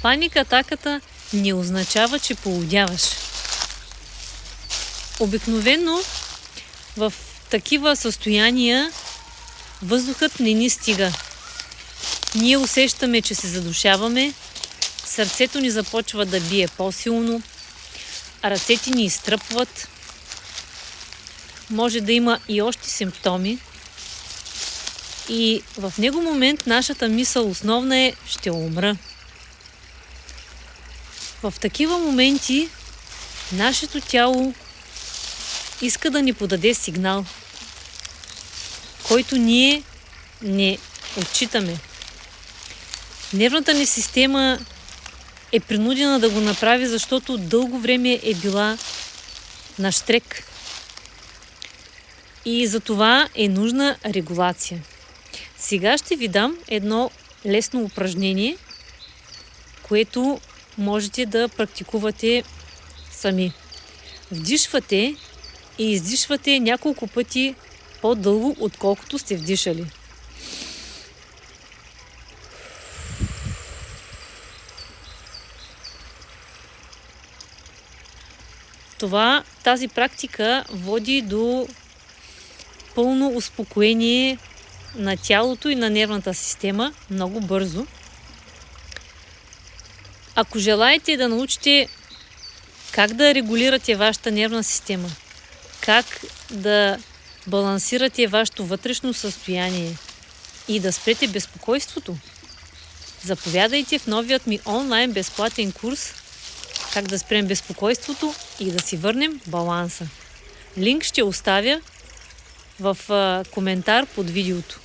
Паник атаката не означава, че полудяваш. Обикновено в такива състояния въздухът не ни стига. Ние усещаме, че се задушаваме, сърцето ни започва да бие по-силно, ръцете ни изтръпват. Може да има и още симптоми. И в него момент нашата мисъл основна е: ще умра. В такива моменти нашето тяло иска да ни подаде сигнал, който ние не отчитаме. Нервната ни система е принудена да го направи, защото дълго време е била на щрек. И за това е нужна регулация. Сега ще ви дам едно лесно упражнение, което можете да практикувате сами. Вдишвате и издишвате няколко пъти по-дълго, отколкото сте вдишали. Тази практика води до пълно успокоение на тялото и на нервната система много бързо. Ако желаете да научите как да регулирате вашата нервна система, как да балансирате вашето вътрешно състояние и да спрете безпокойството, заповядайте в новият ми онлайн безплатен курс "Как да спрем безпокойството и да си върнем баланса". Линк ще оставя в коментар под видеото.